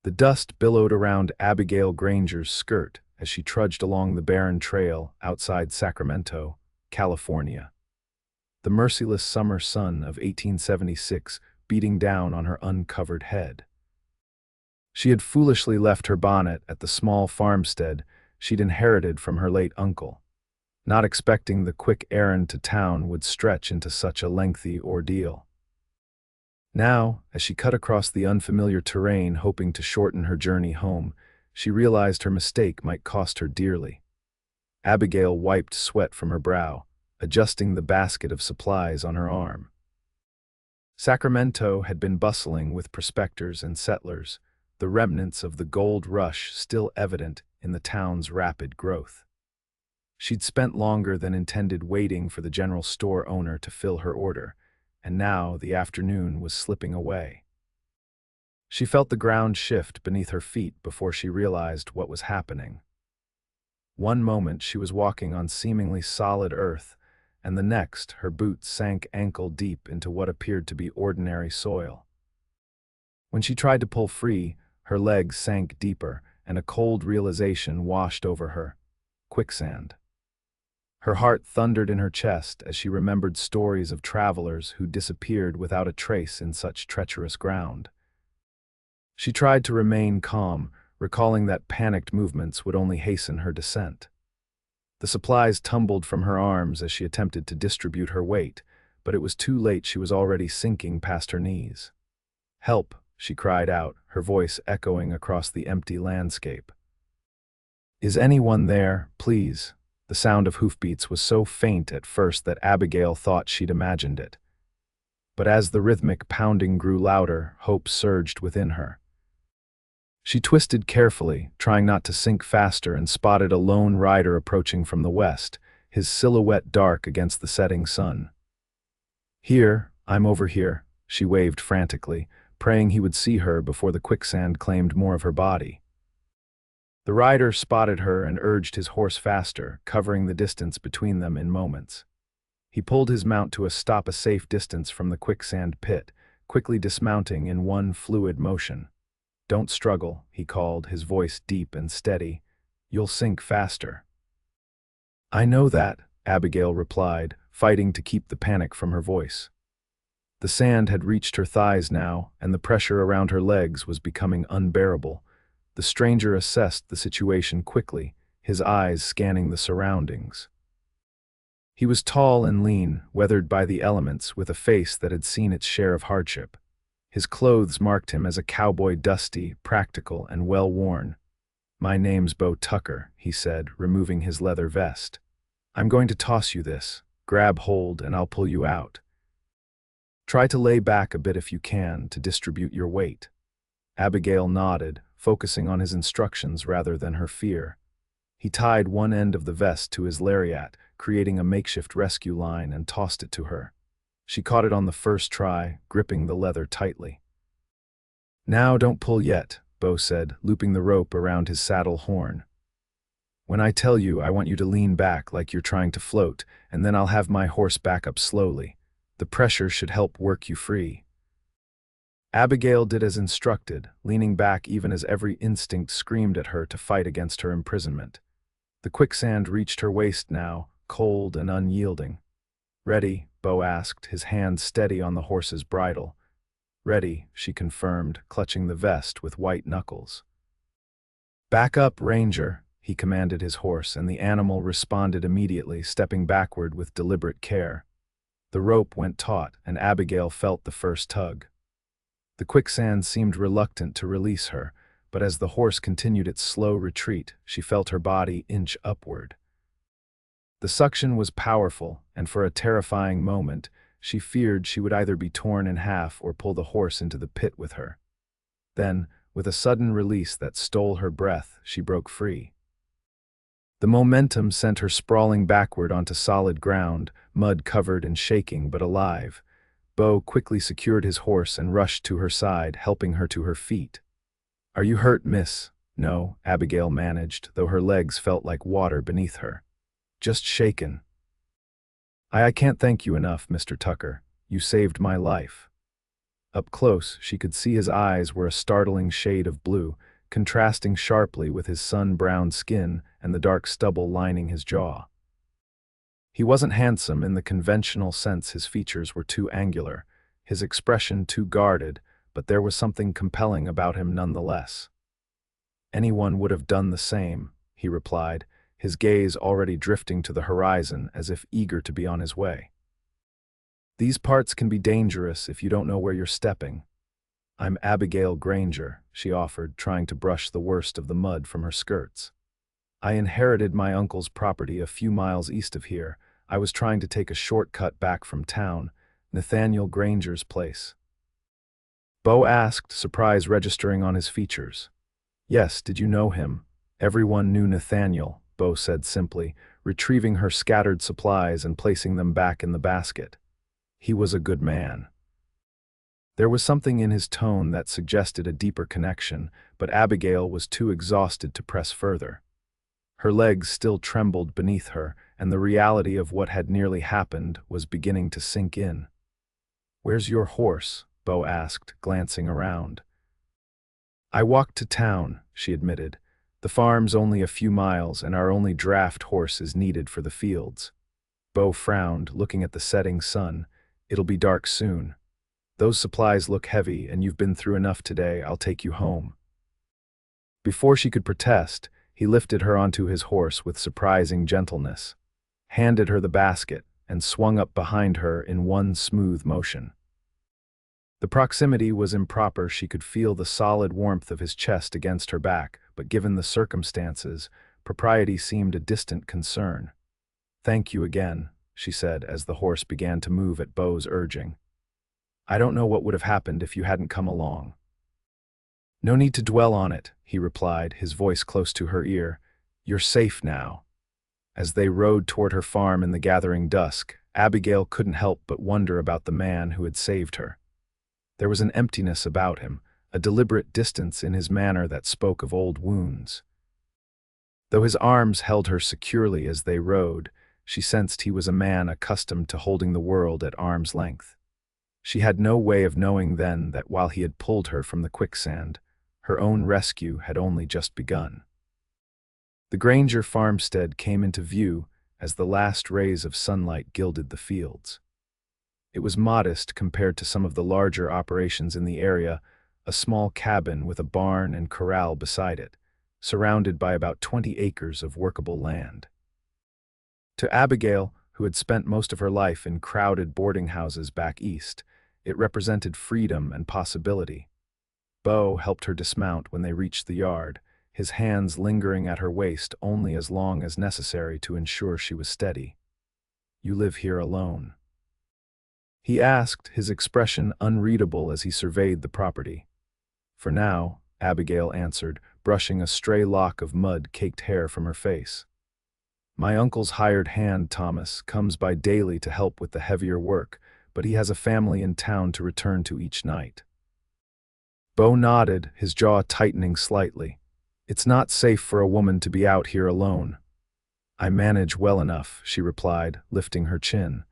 The dust billowed around Abigail Granger's skirt as she trudged along the barren trail outside Sacramento, California. The merciless summer sun of 1876 beating down on her uncovered head. She had foolishly left her bonnet at the small farmstead she'd inherited from her late uncle, not expecting the quick errand to town would stretch into such a lengthy ordeal. Now, as she cut across the unfamiliar terrain hoping to shorten her journey home, she realized her mistake might cost her dearly. Abigail wiped sweat from her brow, adjusting the basket of supplies on her arm. Sacramento had been bustling with prospectors and settlers, the remnants of the gold rush still evident in the town's rapid growth. She'd spent longer than intended waiting for the general store owner to fill her order, and now the afternoon was slipping away. She felt the ground shift beneath her feet before she realized what was happening. One moment she was walking on seemingly solid earth, and the next her boots sank ankle-deep into what appeared to be ordinary soil. When she tried to pull free, her legs sank deeper, and a cold realization washed over her: quicksand. Her heart thundered in her chest as she remembered stories of travelers who disappeared without a trace in such treacherous ground. She tried to remain calm, recalling that panicked movements would only hasten her descent. The supplies tumbled from her arms as she attempted to distribute her weight, but it was too late. She was already sinking past her knees. "Help!" she cried out, her voice echoing across the empty landscape. "Is anyone there, please?" The sound of hoofbeats was so faint at first that Abigail thought she'd imagined it. But as the rhythmic pounding grew louder, hope surged within her. She twisted carefully, trying not to sink faster, and spotted a lone rider approaching from the west, his silhouette dark against the setting sun. "Here, I'm over here," she waved frantically, praying he would see her before the quicksand claimed more of her body. The rider spotted her and urged his horse faster, covering the distance between them in moments. He pulled his mount to a stop a safe distance from the quicksand pit, quickly dismounting in one fluid motion. "Don't struggle," he called, his voice deep and steady. "You'll sink faster." "I know that," Abigail replied, fighting to keep the panic from her voice. The sand had reached her thighs now, and the pressure around her legs was becoming unbearable. The stranger assessed the situation quickly, his eyes scanning the surroundings. He was tall and lean, weathered by the elements, with a face that had seen its share of hardship. His clothes marked him as a cowboy, dusty, practical, and well-worn. "My name's Beau Tucker," he said, removing his leather vest. "I'm going to toss you this. Grab hold and I'll pull you out. Try to lay back a bit if you can to distribute your weight." Abigail nodded, focusing on his instructions rather than her fear. He tied one end of the vest to his lariat, creating a makeshift rescue line, and tossed it to her. She caught it on the first try, gripping the leather tightly. "Now don't pull yet," Beau said, looping the rope around his saddle horn. "When I tell you, I want you to lean back like you're trying to float, and then I'll have my horse back up slowly. The pressure should help work you free." Abigail did as instructed, leaning back even as every instinct screamed at her to fight against her imprisonment. The quicksand reached her waist now, cold and unyielding. "Ready?" Beau asked, his hand steady on the horse's bridle. "Ready," she confirmed, clutching the vest with white knuckles. "Back up, Ranger," he commanded his horse, and the animal responded immediately, stepping backward with deliberate care. The rope went taut, and Abigail felt the first tug. The quicksand seemed reluctant to release her, but as the horse continued its slow retreat, she felt her body inch upward. The suction was powerful, and for a terrifying moment, she feared she would either be torn in half or pull the horse into the pit with her. Then, with a sudden release that stole her breath, she broke free. The momentum sent her sprawling backward onto solid ground, mud-covered and shaking but alive. Beau quickly secured his horse and rushed to her side, helping her to her feet. "Are you hurt, miss?" "No," Abigail managed, though her legs felt like water beneath her. "Just shaken." I can't thank you enough, Mr. Tucker. You saved my life." Up close, she could see his eyes were a startling shade of blue, contrasting sharply with his sun-browned skin and the dark stubble lining his jaw. He wasn't handsome in the conventional sense. His features were too angular, his expression too guarded, but there was something compelling about him nonetheless. "Anyone would have done the same," he replied, his gaze already drifting to the horizon as if eager to be on his way. "These parts can be dangerous if you don't know where you're stepping." "I'm Abigail Granger," she offered, trying to brush the worst of the mud from her skirts. "I inherited my uncle's property a few miles east of here. I was trying to take a shortcut back from town, Nathaniel Granger's place." Beau asked, surprise registering on his features. "Yes, did you know him?" "Everyone knew Nathaniel," Beau said simply, retrieving her scattered supplies and placing them back in the basket. "He was a good man." There was something in his tone that suggested a deeper connection, but Abigail was too exhausted to press further. Her legs still trembled beneath her, and the reality of what had nearly happened was beginning to sink in. "Where's your horse?" Beau asked, glancing around. "I walked to town," she admitted. "The farm's only a few miles, and our only draft horse is needed for the fields." Beau frowned, looking at the setting sun. "It'll be dark soon. Those supplies look heavy, and you've been through enough today. I'll take you home." Before she could protest, he lifted her onto his horse with surprising gentleness, handed her the basket, and swung up behind her in one smooth motion. The proximity was improper. She could feel the solid warmth of his chest against her back, but given the circumstances, propriety seemed a distant concern. "Thank you again," she said as the horse began to move at Beau's urging. "I don't know what would have happened if you hadn't come along." "No need to dwell on it," he replied, his voice close to her ear. "You're safe now." As they rode toward her farm in the gathering dusk, Abigail couldn't help but wonder about the man who had saved her. There was an emptiness about him, a deliberate distance in his manner that spoke of old wounds. Though his arms held her securely as they rode, she sensed he was a man accustomed to holding the world at arm's length. She had no way of knowing then that while he had pulled her from the quicksand, her own rescue had only just begun. The Granger farmstead came into view as the last rays of sunlight gilded the fields. It was modest compared to some of the larger operations in the area, a small cabin with a barn and corral beside it, surrounded by about 20 acres of workable land. To Abigail, who had spent most of her life in crowded boarding houses back east, it represented freedom and possibility. Beau helped her dismount when they reached the yard, his hands lingering at her waist only as long as necessary to ensure she was steady. "You live here alone?" he asked, his expression unreadable as he surveyed the property. "For now," Abigail answered, brushing a stray lock of mud-caked hair from her face. "My uncle's hired hand, Thomas, comes by daily to help with the heavier work, but he has a family in town to return to each night." Beau nodded, his jaw tightening slightly. "It's not safe for a woman to be out here alone." "I manage well enough," she replied, lifting her chin.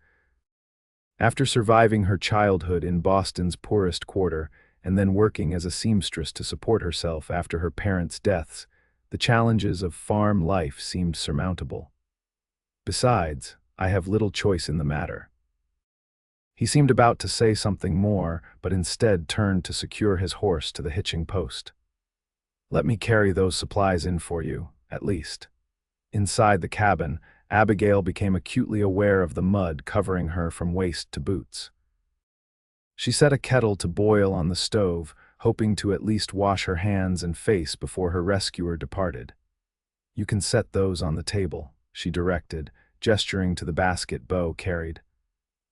After surviving her childhood in Boston's poorest quarter and then working as a seamstress to support herself after her parents' deaths, the challenges of farm life seemed surmountable. "Besides, I have little choice in the matter." He seemed about to say something more, but instead turned to secure his horse to the hitching post. "Let me carry those supplies in for you, at least." Inside the cabin, Abigail became acutely aware of the mud covering her from waist to boots. She set a kettle to boil on the stove, hoping to at least wash her hands and face before her rescuer departed. "You can set those on the table," she directed, gesturing to the basket Beau carried.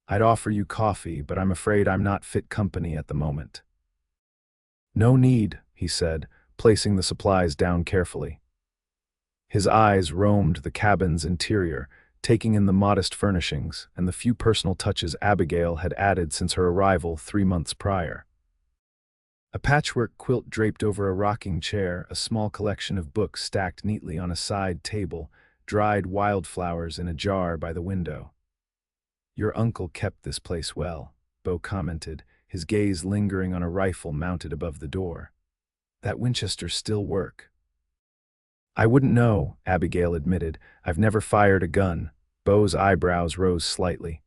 "I'd offer you coffee, but I'm afraid I'm not fit company at the moment." "No need," he said, placing the supplies down carefully. His eyes roamed the cabin's interior, taking in the modest furnishings and the few personal touches Abigail had added since her arrival 3 months prior. A patchwork quilt draped over a rocking chair, a small collection of books stacked neatly on a side table, dried wildflowers in a jar by the window. "Your uncle kept this place well," Beau commented, his gaze lingering on a rifle mounted above the door. That Winchester still work? I wouldn't know, Abigail admitted. I've never fired a gun. Beau's eyebrows rose slightly.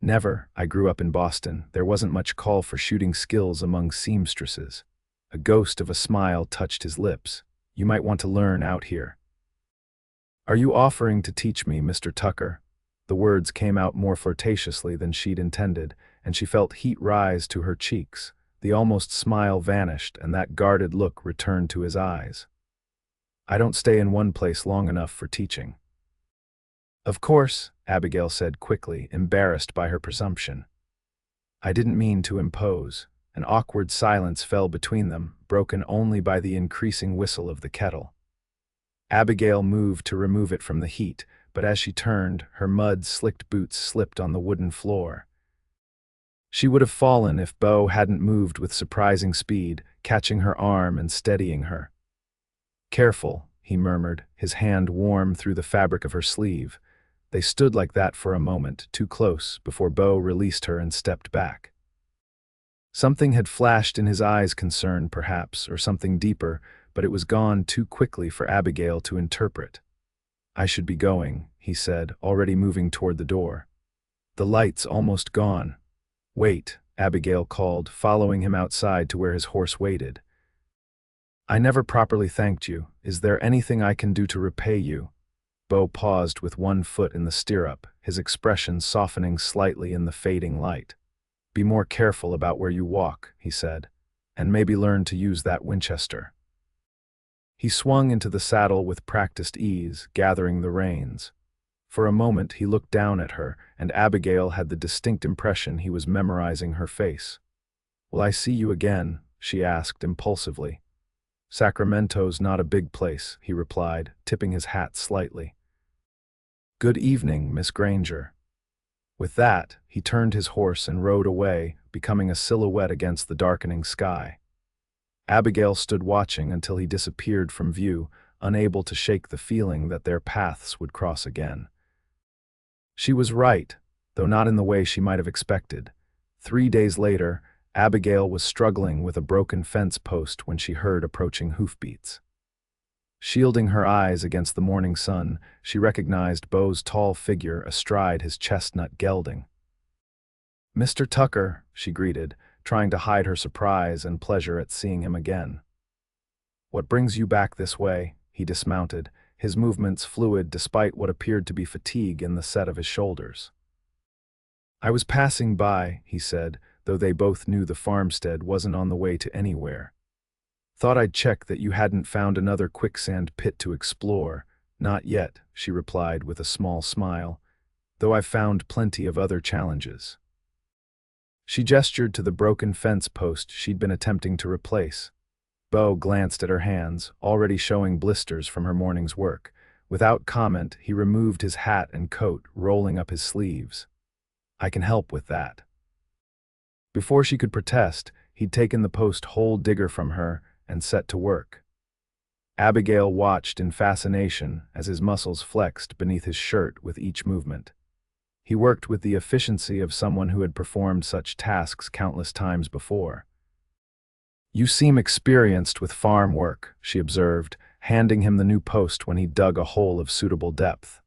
Never. I grew up in Boston. There wasn't much call for shooting skills among seamstresses. A ghost of a smile touched his lips. You might want to learn out here. Are you offering to teach me, Mr. Tucker? The words came out more flirtatiously than she'd intended, and she felt heat rise to her cheeks. The almost smile vanished, and that guarded look returned to his eyes. I don't stay in one place long enough for teaching. Of course, Abigail said quickly, embarrassed by her presumption. I didn't mean to impose. An awkward silence fell between them, broken only by the increasing whistle of the kettle. Abigail moved to remove it from the heat, but as she turned, her mud-slicked boots slipped on the wooden floor. She would have fallen if Beau hadn't moved with surprising speed, catching her arm and steadying her. Careful, he murmured, his hand warm through the fabric of her sleeve. They stood like that for a moment, too close, before Beau released her and stepped back. Something had flashed in his eyes, concern perhaps, or something deeper, but it was gone too quickly for Abigail to interpret. I should be going, he said, already moving toward the door. The light's almost gone. Wait, Abigail called, following him outside to where his horse waited. I never properly thanked you. Is there anything I can do to repay you? Beau paused with one foot in the stirrup, his expression softening slightly in the fading light. Be more careful about where you walk, he said, and maybe learn to use that Winchester. He swung into the saddle with practiced ease, gathering the reins. For a moment he looked down at her, and Abigail had the distinct impression he was memorizing her face. Will I see you again? She asked impulsively. Sacramento's not a big place, he replied, tipping his hat slightly. Good evening, Miss Granger. With that, he turned his horse and rode away, becoming a silhouette against the darkening sky. Abigail stood watching until he disappeared from view, unable to shake the feeling that their paths would cross again. She was right, though not in the way she might have expected. 3 days later, Abigail was struggling with a broken fence post when she heard approaching hoofbeats. Shielding her eyes against the morning sun, she recognized Beau's tall figure astride his chestnut gelding. Mr. Tucker, she greeted, trying to hide her surprise and pleasure at seeing him again. What brings you back this way? He dismounted, his movements fluid despite what appeared to be fatigue in the set of his shoulders. I was passing by, he said, though they both knew the farmstead wasn't on the way to anywhere. Thought I'd check that you hadn't found another quicksand pit to explore. Not yet, she replied with a small smile, though I've found plenty of other challenges. She gestured to the broken fence post she'd been attempting to replace. Beau glanced at her hands, already showing blisters from her morning's work. Without comment, he removed his hat and coat, rolling up his sleeves. I can help with that. Before she could protest, he'd taken the post hole digger from her and set to work. Abigail watched in fascination as his muscles flexed beneath his shirt with each movement. He worked with the efficiency of someone who had performed such tasks countless times before. You seem experienced with farm work, she observed, handing him the new post when he dug a hole of suitable depth.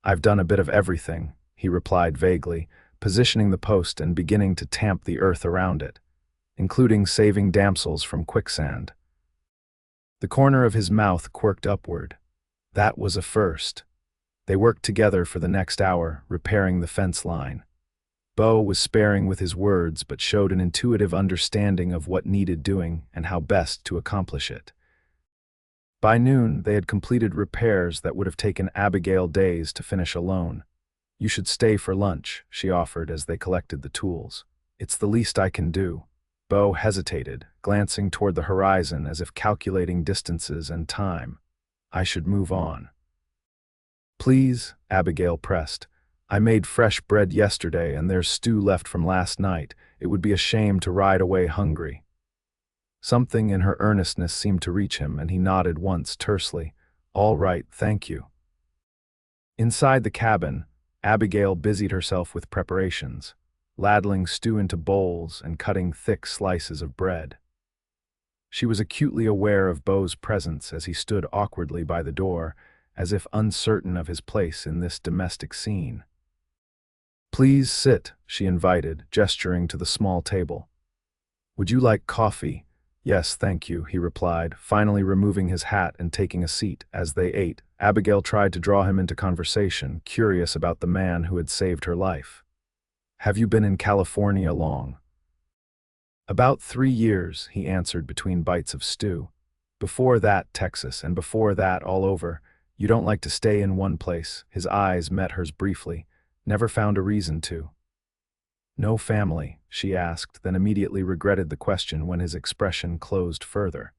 I've done a bit of everything, he replied vaguely, positioning the post and beginning to tamp the earth around it, including saving damsels from quicksand. The corner of his mouth quirked upward. That was a first. They worked together for the next hour, repairing the fence line. Beau was sparing with his words but showed an intuitive understanding of what needed doing and how best to accomplish it. By noon, they had completed repairs that would have taken Abigail days to finish alone. You should stay for lunch, she offered as they collected the tools. It's the least I can do. Beau hesitated, glancing toward the horizon as if calculating distances and time. I should move on. Please, Abigail pressed. I made fresh bread yesterday and there's stew left from last night. It would be a shame to ride away hungry. Something in her earnestness seemed to reach him, and he nodded once tersely. All right, thank you. Inside the cabin, Abigail busied herself with preparations. ladling stew into bowls and cutting thick slices of bread. She was acutely aware of Beau's presence as he stood awkwardly by the door, as if uncertain of his place in this domestic scene. "Please sit," she invited, gesturing to the small table. "Would you like coffee?" "Yes, thank you," he replied, finally removing his hat and taking a seat. As they ate, Abigail tried to draw him into conversation, curious about the man who had saved her life. "Have you been in California long?" "About 3 years," he answered between bites of stew. "Before that, Texas, and before that, all over. You don't like to stay in one place." His eyes met hers briefly. "Never found a reason to." "No family?" she asked, then immediately regretted the question when his expression closed further.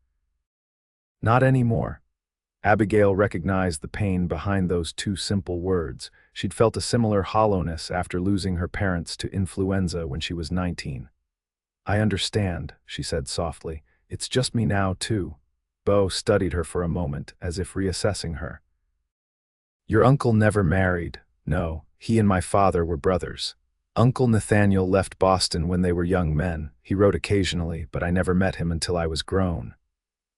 "Not anymore." Abigail recognized the pain behind those two simple words. She'd felt a similar hollowness after losing her parents to influenza when she was 19. "I understand," she said softly. "It's just me now, too." Beau studied her for a moment, as if reassessing her. "Your uncle never married." "No, he and my father were brothers. Uncle Nathaniel left Boston when they were young men. He wrote occasionally, but I never met him until I was grown."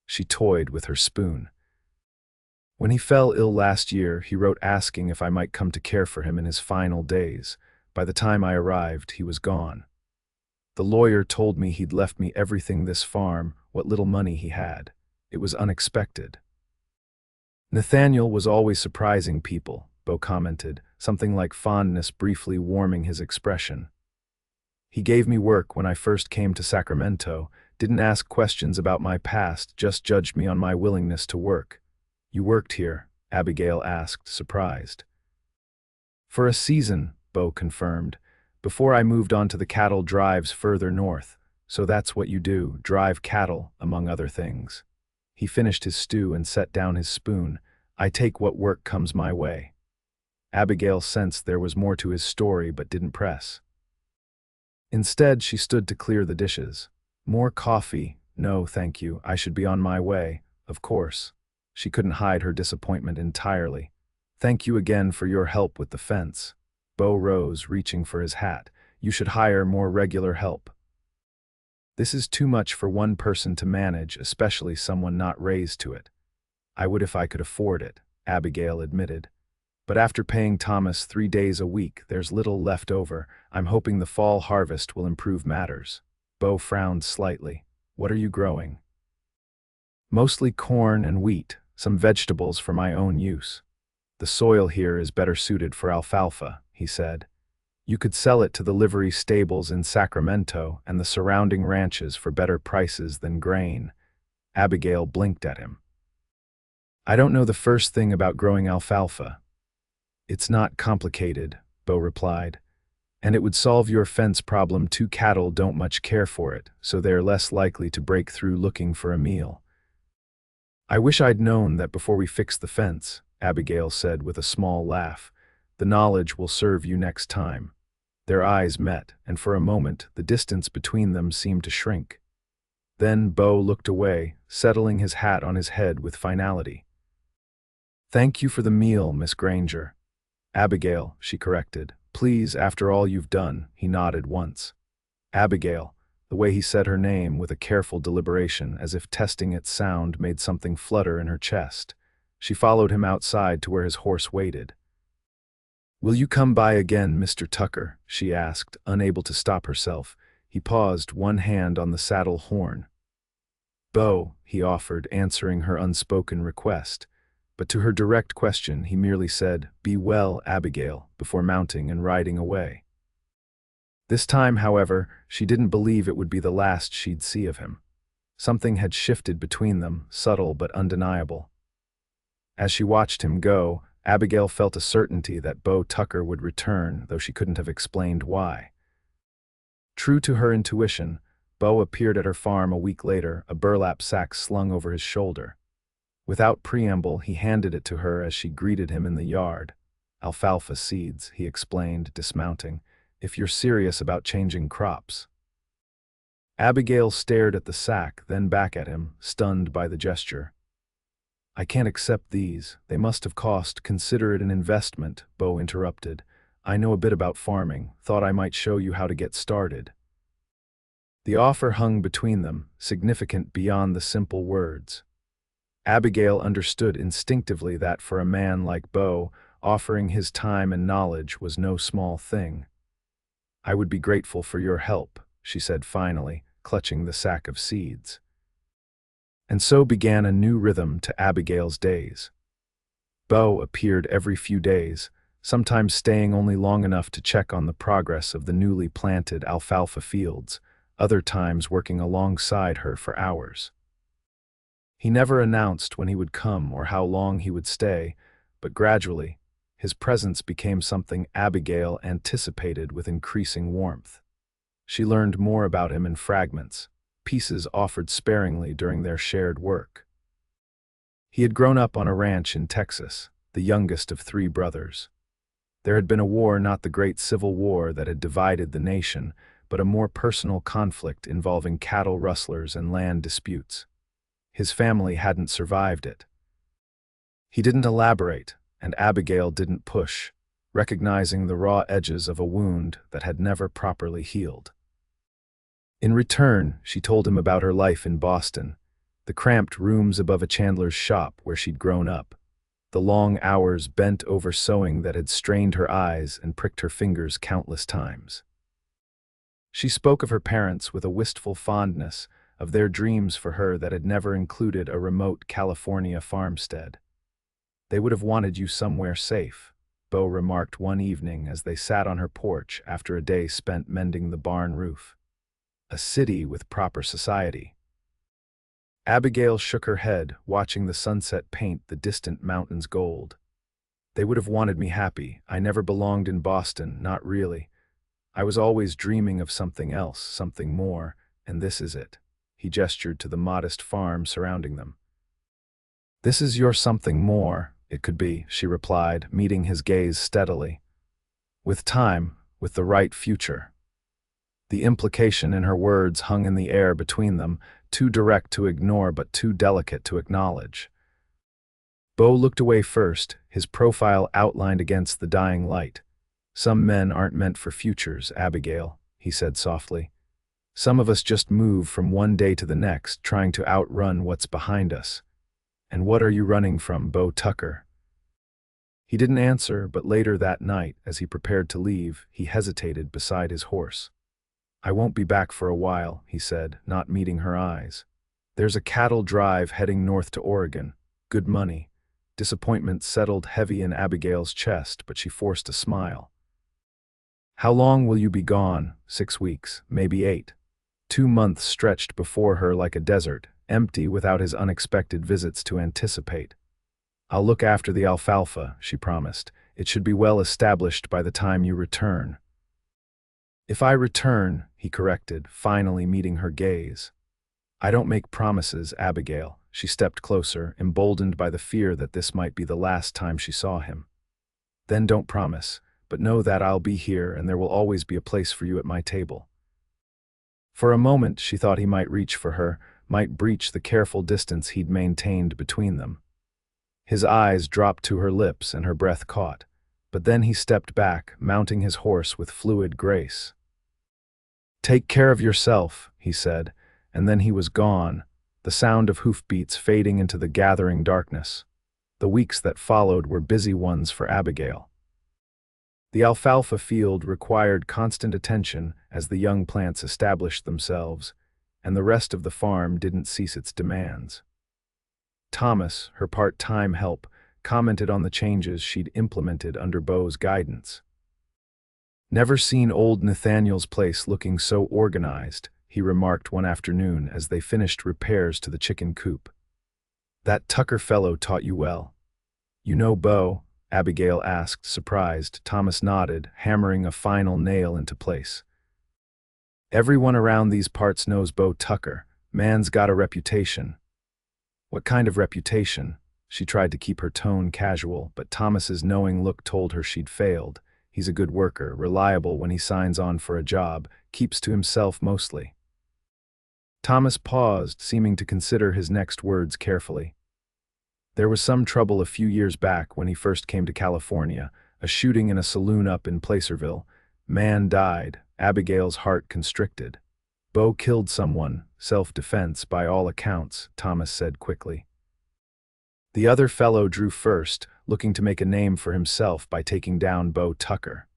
She toyed with her spoon. "When he fell ill last year, he wrote asking if I might come to care for him in his final days. By the time I arrived, he was gone. The lawyer told me he'd left me everything, this farm, what little money he had. It was unexpected." "Nathaniel was always surprising people," Beau commented, something like fondness briefly warming his expression. "He gave me work when I first came to Sacramento, didn't ask questions about my past, just judged me on my willingness to work." "You worked here?" Abigail asked, surprised. "For a season," Beau confirmed, "before I moved on to the cattle drives further north. So that's what you do, drive cattle, among other things." He finished his stew and set down his spoon. "I take what work comes my way." Abigail sensed there was more to his story but didn't press. Instead, she stood to clear the dishes. "More coffee?" "No, thank you. I should be on my way, of course." She couldn't hide her disappointment entirely. "Thank you again for your help with the fence." Beau rose, reaching for his hat. "You should hire more regular help. This is too much for one person to manage, especially someone not raised to it." "I would if I could afford it," Abigail admitted. "But after paying Thomas 3 days a week, there's little left over. I'm hoping the fall harvest will improve matters." Beau frowned slightly. "What are you growing?" "Mostly corn and wheat, some vegetables for my own use. The soil here is better suited for alfalfa," he said. "You could sell it to the livery stables in Sacramento and the surrounding ranches for better prices than grain." Abigail blinked at him. "I don't know the first thing about growing alfalfa." "It's not complicated," Beau replied. "And it would solve your fence problem. 2 cattle don't much care for it, so they're less likely to break through looking for a meal." "I wish I'd known that before we fixed the fence," Abigail said with a small laugh. "The knowledge will serve you next time." Their eyes met, and for a moment the distance between them seemed to shrink. Then Beau looked away, settling his hat on his head with finality. "Thank you for the meal, Miss Granger." "Abigail," she corrected. "Please, after all you've done." He nodded once. "Abigail." The way he said her name with a careful deliberation, as if testing its sound, made something flutter in her chest. She followed him outside to where his horse waited. "Will you come by again, Mr. Tucker?" she asked, unable to stop herself. He paused, one hand on the saddle horn. "Beau," he offered, answering her unspoken request. But to her direct question, he merely said, "Be well, Abigail," before mounting and riding away. This time, however, she didn't believe it would be the last she'd see of him. Something had shifted between them, subtle but undeniable. As she watched him go, Abigail felt a certainty that Beau Tucker would return, though she couldn't have explained why. True to her intuition, Beau appeared at her farm a week later, a burlap sack slung over his shoulder. Without preamble, he handed it to her as she greeted him in the yard. "Alfalfa seeds," he explained, dismounting, "if you're serious about changing crops." Abigail stared at the sack, then back at him, stunned by the gesture. "I can't accept these. They must have cost. Consider it an investment," Beau interrupted. I know a bit about farming, thought I might show you how to get started. The offer hung between them, significant beyond the simple words. Abigail understood instinctively that for a man like Beau, offering his time and knowledge was no small thing. I would be grateful for your help, she said finally, clutching the sack of seeds. And so began a new rhythm to Abigail's days. Beau appeared every few days, sometimes staying only long enough to check on the progress of the newly planted alfalfa fields, other times working alongside her for hours. He never announced when he would come or how long he would stay, but gradually, his presence became something Abigail anticipated with increasing warmth. She learned more about him in fragments, pieces offered sparingly during their shared work. He had grown up on a ranch in Texas, the youngest of 3 brothers. There had been a war, not the great civil war that had divided the nation, but a more personal conflict involving cattle rustlers and land disputes. His family hadn't survived it. He didn't elaborate, and Abigail didn't push, recognizing the raw edges of a wound that had never properly healed. In return, she told him about her life in Boston, the cramped rooms above a chandler's shop where she'd grown up, the long hours bent over sewing that had strained her eyes and pricked her fingers countless times. She spoke of her parents with a wistful fondness, of their dreams for her that had never included a remote California farmstead. They would have wanted you somewhere safe, Beau remarked one evening as they sat on her porch after a day spent mending the barn roof. A city with proper society. Abigail shook her head, watching the sunset paint the distant mountains gold. They would have wanted me happy. I never belonged in Boston, not really. I was always dreaming of something else, something more, and this is it. He gestured to the modest farm surrounding them. This is your something more, it could be, she replied, meeting his gaze steadily. With time, with the right future. The implication in her words hung in the air between them, too direct to ignore but too delicate to acknowledge. Beau looked away first, his profile outlined against the dying light. Some men aren't meant for futures, Abigail, he said softly. Some of us just move from one day to the next, trying to outrun what's behind us. And what are you running from, Beau Tucker? He didn't answer, but later that night, as he prepared to leave, he hesitated beside his horse. I won't be back for a while, he said, not meeting her eyes. There's a cattle drive heading north to Oregon. Good money. Disappointment settled heavy in Abigail's chest, but she forced a smile. How long will you be gone? 6 weeks, maybe 8. 2 months stretched before her like a desert, empty without his unexpected visits to anticipate. I'll look after the alfalfa, she promised. It should be well established by the time you return. If I return, he corrected, finally meeting her gaze. I don't make promises, Abigail. She stepped closer, emboldened by the fear that this might be the last time she saw him. Then don't promise, but know that I'll be here and there will always be a place for you at my table. For a moment, she thought he might reach for her, might breach the careful distance he'd maintained between them. His eyes dropped to her lips and her breath caught, but then he stepped back, mounting his horse with fluid grace. Take care of yourself, he said, and then he was gone, the sound of hoofbeats fading into the gathering darkness. The weeks that followed were busy ones for Abigail. The alfalfa field required constant attention as the young plants established themselves, and the rest of the farm didn't cease its demands. Thomas, her part-time help, commented on the changes she'd implemented under Beau's guidance. Never seen old Nathaniel's place looking so organized, he remarked one afternoon as they finished repairs to the chicken coop. That Tucker fellow taught you well. You know Beau? Abigail asked, surprised. Thomas nodded, hammering a final nail into place. Everyone around these parts knows Beau Tucker. Man's got a reputation. What kind of reputation? She tried to keep her tone casual, but Thomas's knowing look told her she'd failed. He's a good worker, reliable when he signs on for a job, keeps to himself mostly. Thomas paused, seeming to consider his next words carefully. There was some trouble a few years back when he first came to California, a shooting in a saloon up in Placerville. Man died, Abigail's heart constricted. Beau killed someone, self-defense by all accounts, Thomas said quickly. The other fellow drew first, looking to make a name for himself by taking down Beau Tucker.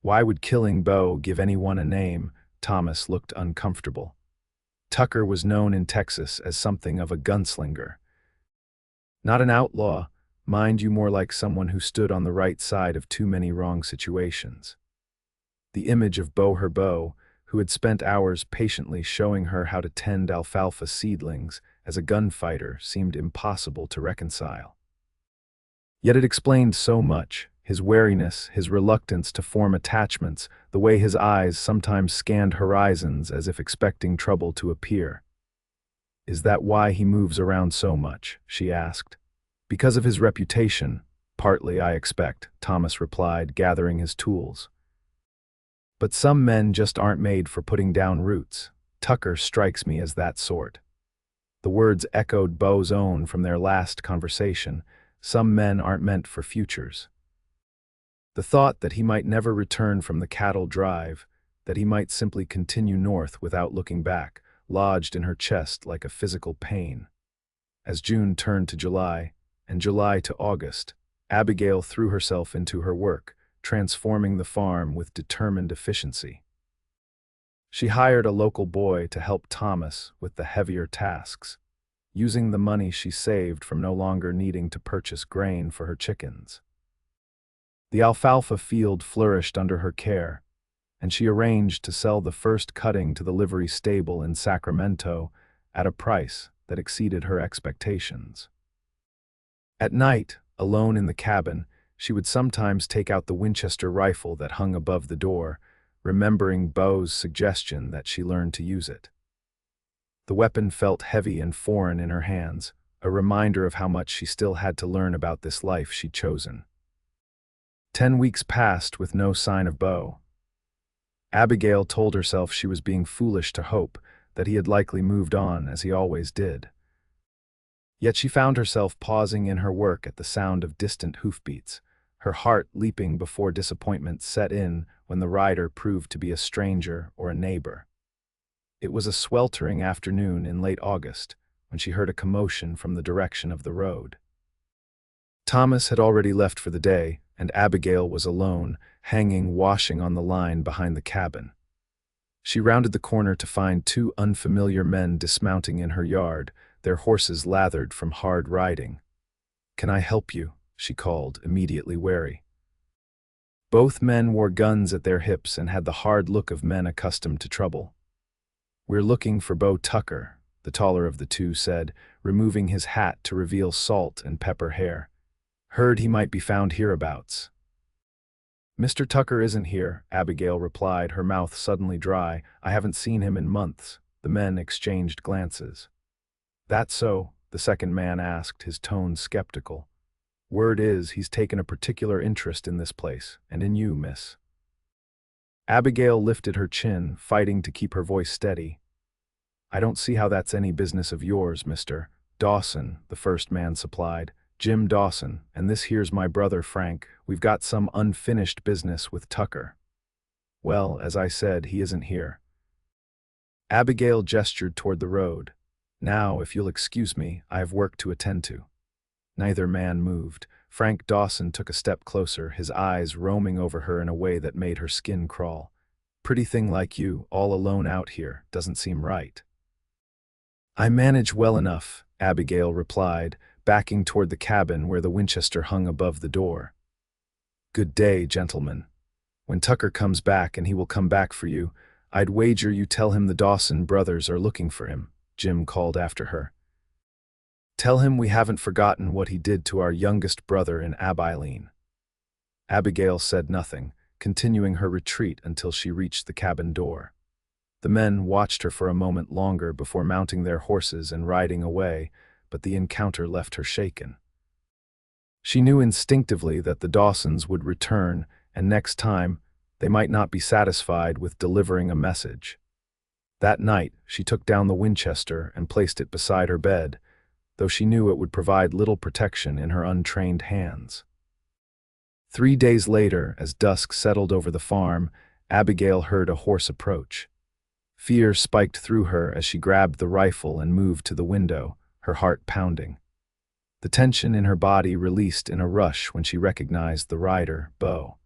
Why would killing Beau give anyone a name? Thomas looked uncomfortable. Tucker was known in Texas as something of a gunslinger. Not an outlaw, mind you, more like someone who stood on the right side of too many wrong situations. The image of Beau, who had spent hours patiently showing her how to tend alfalfa seedlings as a gunfighter, seemed impossible to reconcile. Yet it explained so much: his wariness, his reluctance to form attachments, the way his eyes sometimes scanned horizons as if expecting trouble to appear. "Is that why he moves around so much?" she asked. "Because of his reputation, partly, I expect," Thomas replied, gathering his tools. "But some men just aren't made for putting down roots. Tucker strikes me as that sort." The words echoed Beau's own from their last conversation. Some men aren't meant for futures. The thought that he might never return from the cattle drive, that he might simply continue north without looking back, lodged in her chest like a physical pain. As June turned to July, and July to August, Abigail threw herself into her work, transforming the farm with determined efficiency. She hired a local boy to help Thomas with the heavier tasks, using the money she saved from no longer needing to purchase grain for her chickens. The alfalfa field flourished under her care, and she arranged to sell the first cutting to the livery stable in Sacramento at a price that exceeded her expectations. At night, alone in the cabin, she would sometimes take out the Winchester rifle that hung above the door, remembering Beau's suggestion that she learn to use it. The weapon felt heavy and foreign in her hands, a reminder of how much she still had to learn about this life she'd chosen. 10 weeks passed with no sign of Beau. Abigail told herself she was being foolish to hope that he had likely moved on, as he always did. Yet she found herself pausing in her work at the sound of distant hoofbeats, her heart leaping before disappointment set in when the rider proved to be a stranger or a neighbor. It was a sweltering afternoon in late August when she heard a commotion from the direction of the road. Thomas had already left for the day, and Abigail was alone, hanging washing on the line behind the cabin. She rounded the corner to find two unfamiliar men dismounting in her yard, their horses lathered from hard riding. "Can I help you?" she called, immediately wary. Both men wore guns at their hips and had the hard look of men accustomed to trouble. "We're looking for Beau Tucker," the taller of the two said, removing his hat to reveal salt and pepper hair. "Heard he might be found hereabouts." "Mr. Tucker isn't here," Abigail replied, her mouth suddenly dry. "I haven't seen him in months." The men exchanged glances. "That so?" the second man asked, his tone skeptical. "Word is he's taken a particular interest in this place, and in you, miss." Abigail lifted her chin, fighting to keep her voice steady. "I don't see how that's any business of yours, Mr. Dawson," the first man supplied. "Jim Dawson, and this here's my brother Frank. We've got some unfinished business with Tucker." "Well, as I said, he isn't here." Abigail gestured toward the road. "Now, if you'll excuse me, I have work to attend to." Neither man moved. Frank Dawson took a step closer, his eyes roaming over her in a way that made her skin crawl. "Pretty thing like you, all alone out here, doesn't seem right." "I manage well enough," Abigail replied, backing toward the cabin where the Winchester hung above the door. "Good day, gentlemen. When Tucker comes back, and he will come back for you, I'd wager you tell him the Dawson brothers are looking for him," Jim called after her. "Tell him we haven't forgotten what he did to our youngest brother in Abilene." Abigail said nothing, continuing her retreat until she reached the cabin door. The men watched her for a moment longer before mounting their horses and riding away, but the encounter left her shaken. She knew instinctively that the Dawsons would return, and next time, they might not be satisfied with delivering a message. That night, she took down the Winchester and placed it beside her bed, though she knew it would provide little protection in her untrained hands. 3 days later, as dusk settled over the farm, Abigail heard a horse approach. Fear spiked through her as she grabbed the rifle and moved to the window, her heart pounding. The tension in her body released in a rush when she recognized the rider, Beau.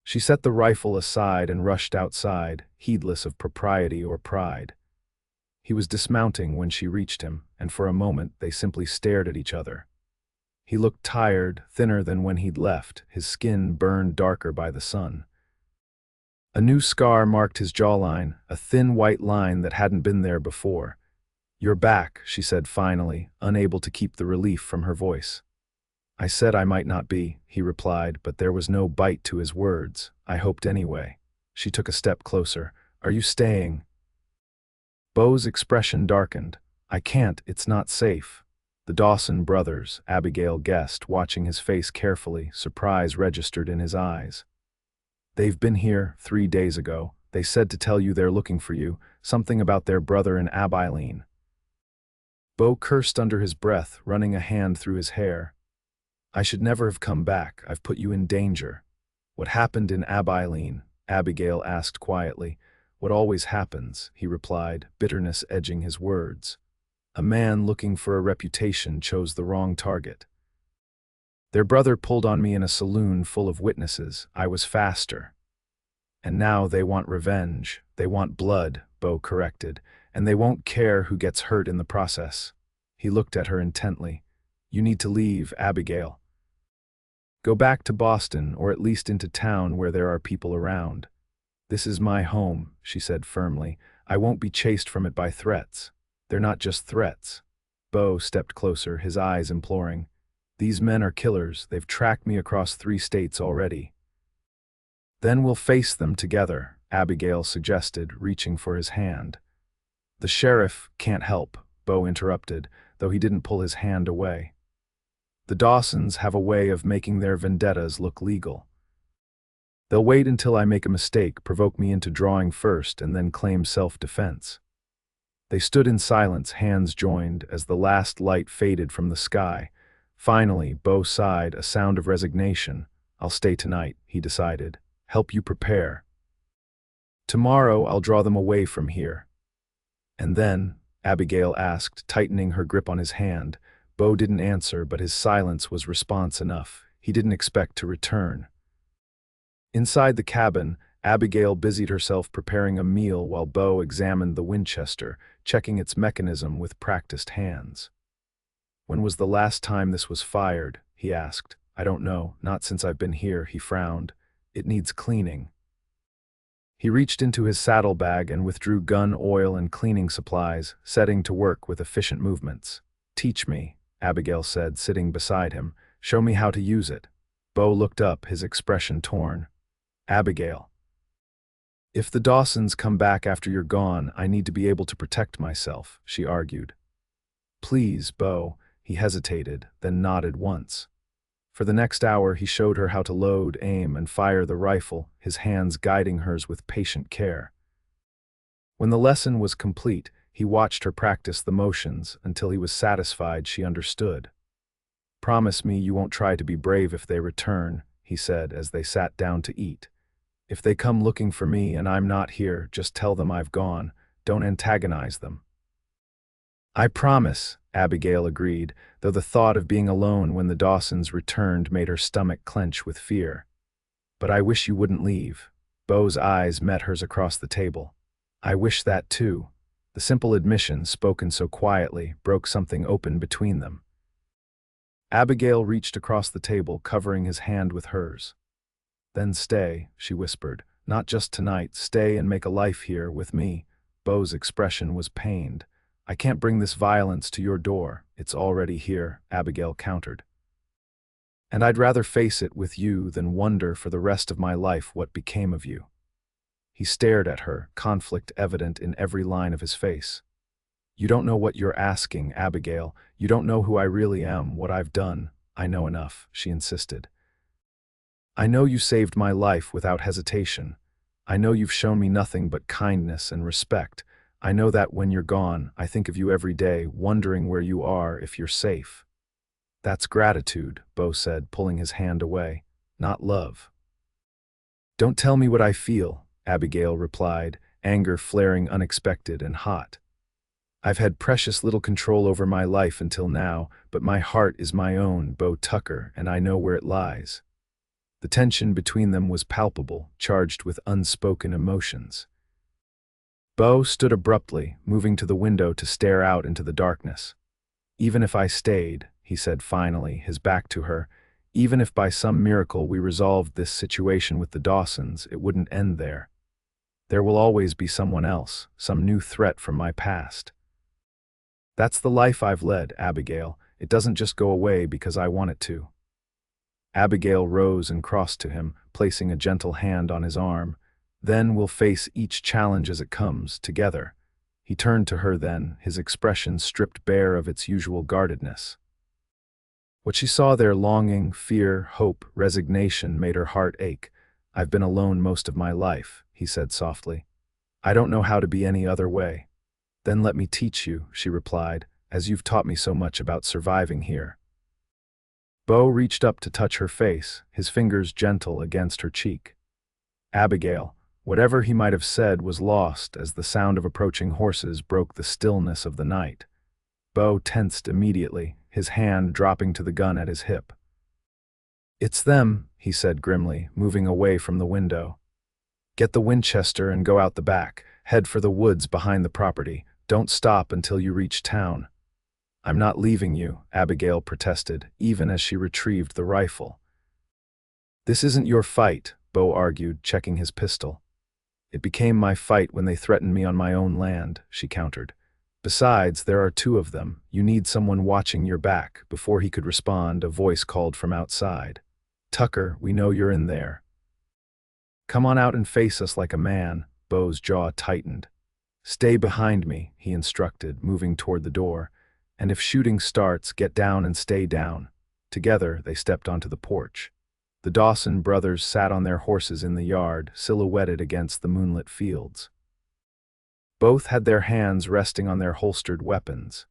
She set the rifle aside and rushed outside, heedless of propriety or pride. He was dismounting when she reached him, and for a moment they simply stared at each other. He looked tired, thinner than when he'd left, his skin burned darker by the sun. A new scar marked his jawline, a thin white line that hadn't been there before. "You're back," she said finally, unable to keep the relief from her voice. "I said I might not be," he replied, but there was no bite to his words. "I hoped anyway." She took a step closer. "Are you staying?" Beau's expression darkened. "I can't, it's not safe." The Dawson brothers, Abigail guessed, watching his face carefully, surprise registered in his eyes. "They've been here 3 days ago. They said to tell you they're looking for you, something about their brother and Abigail." Beau cursed under his breath, running a hand through his hair. "I should never have come back. I've put you in danger." "What happened in Abigail?" Abigail asked quietly. "What always happens," he replied, bitterness edging his words. "A man looking for a reputation chose the wrong target. Their brother pulled on me in a saloon full of witnesses. I was faster. And now they want revenge. They want blood," Beau corrected, "and they won't care who gets hurt in the process." He looked at her intently. "You need to leave, Abigail. Go back to Boston, or at least into town where there are people around." "This is my home," she said firmly. "I won't be chased from it by threats." "They're not just threats." Beau stepped closer, his eyes imploring. "These men are killers. They've tracked me across 3 states already." "Then we'll face them together," Abigail suggested, reaching for his hand. "The sheriff can't help," Beau interrupted, though he didn't pull his hand away. "The Dawsons have a way of making their vendettas look legal. They'll wait until I make a mistake, provoke me into drawing first, and then claim self-defense." They stood in silence, hands joined, as the last light faded from the sky. Finally, Beau sighed, a sound of resignation. "I'll stay tonight," he decided. "Help you prepare. Tomorrow I'll draw them away from here." "And then?" Abigail asked, tightening her grip on his hand. Beau didn't answer, but his silence was response enough. He didn't expect to return. Inside the cabin, Abigail busied herself preparing a meal while Beau examined the Winchester, checking its mechanism with practiced hands. "When was the last time this was fired?" he asked. "I don't know, not since I've been here," he frowned. "It needs cleaning." He reached into his saddlebag and withdrew gun oil and cleaning supplies, setting to work with efficient movements. "Teach me," Abigail said, sitting beside him. "Show me how to use it." Beau looked up, his expression torn. "Abigail, if the Dawsons come back after you're gone, I need to be able to protect myself," she argued. "Please, Beau." He hesitated, then nodded once. For the next hour, he showed her how to load, aim, and fire the rifle, his hands guiding hers with patient care. When the lesson was complete, he watched her practice the motions until he was satisfied she understood. "Promise me you won't try to be brave if they return," he said as they sat down to eat. "If they come looking for me and I'm not here, just tell them I've gone. Don't antagonize them." "I promise," Abigail agreed, though the thought of being alone when the Dawsons returned made her stomach clench with fear. "But I wish you wouldn't leave." Beau's eyes met hers across the table. "I wish that too." The simple admission, spoken so quietly, broke something open between them. Abigail reached across the table, covering his hand with hers. "Then stay," she whispered. "Not just tonight. Stay and make a life here with me." Beau's expression was pained. "I can't bring this violence to your door. It's already here," Abigail countered. "And I'd rather face it with you than wonder for the rest of my life what became of you." He stared at her, conflict evident in every line of his face. "You don't know what you're asking, Abigail. You don't know who I really am, what I've done." "I know enough," she insisted. "I know you saved my life without hesitation. I know you've shown me nothing but kindness and respect. I know that when you're gone, I think of you every day, wondering where you are, if you're safe." "That's gratitude," Beau said, pulling his hand away. not love. Don't tell me what I feel, Abigail replied, anger flaring unexpected and hot. I've had precious little control over my life until now, but my heart is my own, Beau Tucker, and I know where it lies. The tension between them was palpable, charged with unspoken emotions. Beau stood abruptly, moving to the window to stare out into the darkness. Even if I stayed, he said finally, his back to her, even if by some miracle we resolved this situation with the Dawsons, it wouldn't end there. There will always be someone else, some new threat from my past. That's the life I've led, Abigail. It doesn't just go away because I want it to. Abigail rose and crossed to him, placing a gentle hand on his arm. Then we'll face each challenge as it comes, together. He turned to her then, his expression stripped bare of its usual guardedness. What she saw there, longing, fear, hope, resignation, made her heart ache. I've been alone most of my life, he said softly. I don't know how to be any other way. Then let me teach you, she replied, as you've taught me so much about surviving here. Beau reached up to touch her face, his fingers gentle against her cheek. Abigail, whatever he might have said was lost as the sound of approaching horses broke the stillness of the night. Beau tensed immediately, his hand dropping to the gun at his hip. It's them, he said grimly, moving away from the window. Get the Winchester and go out the back. Head for the woods behind the property. Don't stop until you reach town. I'm not leaving you, Abigail protested, even as she retrieved the rifle. This isn't your fight, Beau argued, checking his pistol. It became my fight when they threatened me on my own land, she countered. Besides, there are two of them. You need someone watching your back. Before he could respond, a voice called from outside. Tucker, we know you're in there. Come on out and face us like a man. Beau's jaw tightened. Stay behind me, he instructed, moving toward the door. And if shooting starts, get down and stay down. Together, they stepped onto the porch. The Dawson brothers sat on their horses in the yard, silhouetted against the moonlit fields. Both had their hands resting on their holstered weapons.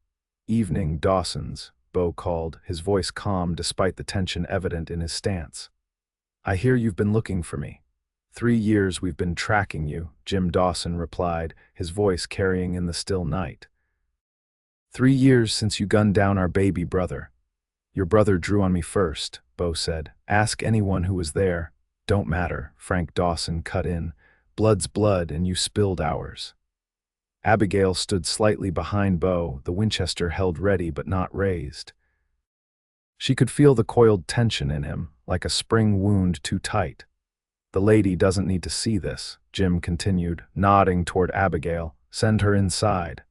Evening, Dawsons, Beau called, his voice calm despite the tension evident in his stance. I hear you've been looking for me. 3 years we've been tracking you, Jim Dawson replied, his voice carrying in the still night. 3 years since you gunned down our baby brother. Your brother drew on me first, Beau said. Ask anyone who was there. Don't matter, Frank Dawson cut in. Blood's blood and you spilled ours. Abigail stood slightly behind Beau, the Winchester held ready but not raised. She could feel the coiled tension in him, like a spring wound too tight. The lady doesn't need to see this, Jim continued, nodding toward Abigail. Send her inside.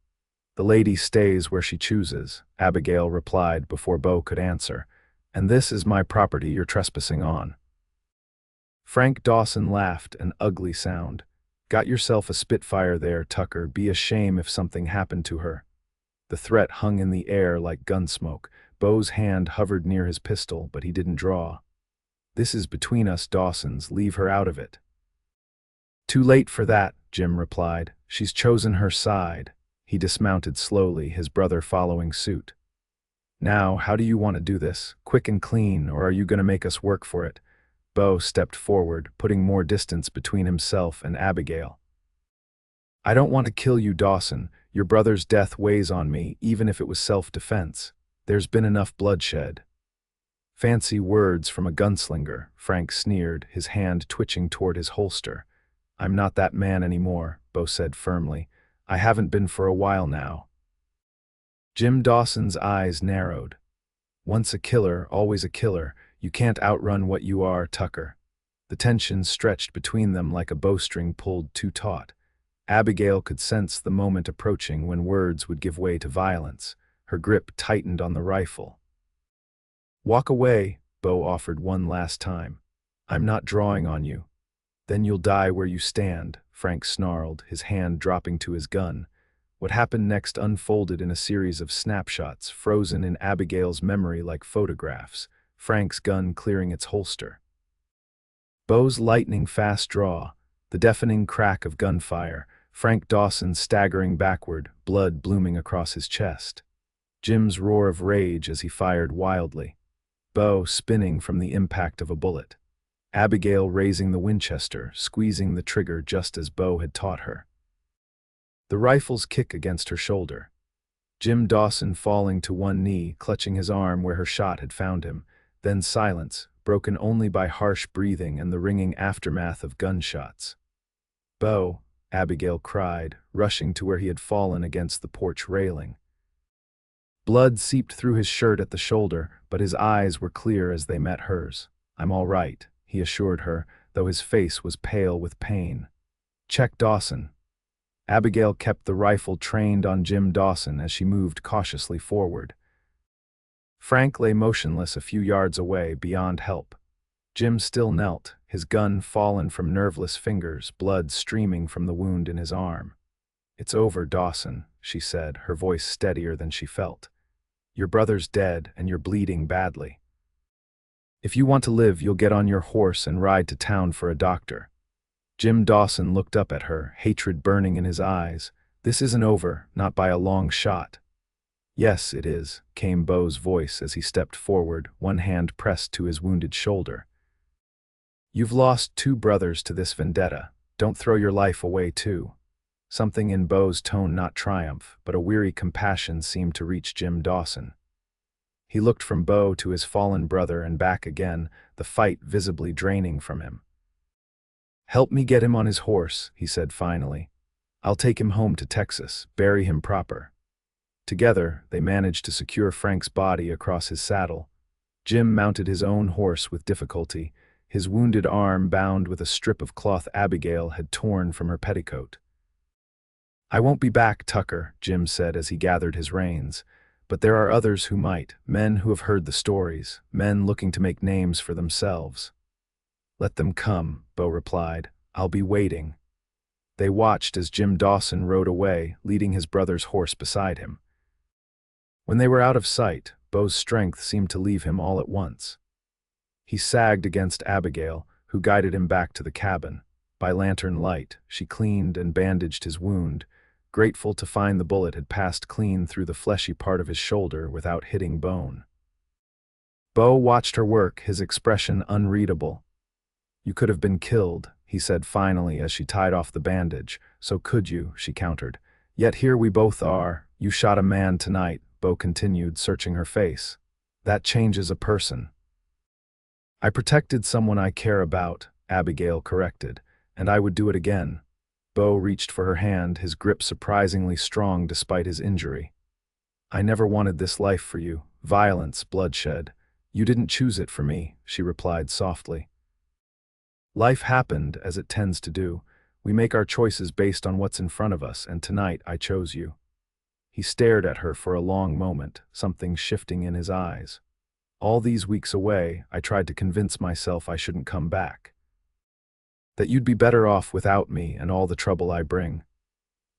The lady stays where she chooses, Abigail replied before Beau could answer. And this is my property you're trespassing on. Frank Dawson laughed, an ugly sound. Got yourself a Spitfire there, Tucker. Be a shame if something happened to her. The threat hung in the air like gun smoke. Beau's hand hovered near his pistol, but he didn't draw. This is between us, Dawsons. Leave her out of it. Too late for that, Jim replied. She's chosen her side. He dismounted slowly, his brother following suit. Now, how do you want to do this? Quick and clean, or are you going to make us work for it? Beau stepped forward, putting more distance between himself and Abigail. I don't want to kill you, Dawson. Your brother's death weighs on me, even if it was self-defense. There's been enough bloodshed. Fancy words from a gunslinger, Frank sneered, his hand twitching toward his holster. I'm not that man anymore, Beau said firmly. I haven't been for a while now. Jim Dawson's eyes narrowed. Once a killer, always a killer. You can't outrun what you are, Tucker. The tension stretched between them like a bowstring pulled too taut. Abigail could sense the moment approaching when words would give way to violence. Her grip tightened on the rifle. Walk away, Beau offered one last time. I'm not drawing on you. Then you'll die where you stand, Frank snarled, his hand dropping to his gun. What happened next unfolded in a series of snapshots, frozen in Abigail's memory like photographs, Frank's gun clearing its holster. Beau's lightning-fast draw, the deafening crack of gunfire, Frank Dawson staggering backward, blood blooming across his chest. Jim's roar of rage as he fired wildly. Beau spinning from the impact of a bullet. Abigail raising the Winchester, squeezing the trigger just as Beau had taught her. The rifle's kick against her shoulder. Jim Dawson falling to one knee, clutching his arm where her shot had found him. Then silence, broken only by harsh breathing and the ringing aftermath of gunshots. "Beau," Abigail cried, rushing to where he had fallen against the porch railing. Blood seeped through his shirt at the shoulder, but his eyes were clear as they met hers. "I'm all right," he assured her, though his face was pale with pain. "Check Dawson." Abigail kept the rifle trained on Jim Dawson as she moved cautiously forward. Frank lay motionless a few yards away, beyond help. Jim still knelt, his gun fallen from nerveless fingers, blood streaming from the wound in his arm. "It's over, Dawson," she said, her voice steadier than she felt. "Your brother's dead, and you're bleeding badly. If you want to live, you'll get on your horse and ride to town for a doctor." Jim Dawson looked up at her, hatred burning in his eyes. "This isn't over, not by a long shot." "Yes, it is," came Beau's voice as he stepped forward, one hand pressed to his wounded shoulder. "You've lost 2 brothers to this vendetta. Don't throw your life away, too." Something in Beau's tone, not triumph, but a weary compassion, seemed to reach Jim Dawson. He looked from Beau to his fallen brother and back again, the fight visibly draining from him. "Help me get him on his horse," he said finally. "I'll take him home to Texas, bury him proper." Together, they managed to secure Frank's body across his saddle. Jim mounted his own horse with difficulty, his wounded arm bound with a strip of cloth Abigail had torn from her petticoat. "I won't be back, Tucker," Jim said as he gathered his reins. "But there are others who might, men who have heard the stories, men looking to make names for themselves." "Let them come," Beau replied. "I'll be waiting." They watched as Jim Dawson rode away, leading his brother's horse beside him. When they were out of sight, Beau's strength seemed to leave him all at once. He sagged against Abigail, who guided him back to the cabin. By lantern light, she cleaned and bandaged his wound, grateful to find the bullet had passed clean through the fleshy part of his shoulder without hitting bone. Beau watched her work, his expression unreadable. "You could have been killed," he said finally as she tied off the bandage. "So could you," she countered. "Yet here we both are. You shot a man tonight," Beau continued, searching her face. "That changes a person." "I protected someone I care about," Abigail corrected, "and I would do it again." Beau reached for her hand, his grip surprisingly strong despite his injury. "I never wanted this life for you. Violence, bloodshed. You didn't choose it for me," she replied softly. "Life happened, as it tends to do. We make our choices based on what's in front of us, and tonight I chose you." He stared at her for a long moment, something shifting in his eyes. "All these weeks away, I tried to convince myself I shouldn't come back. That you'd be better off without me and all the trouble I bring.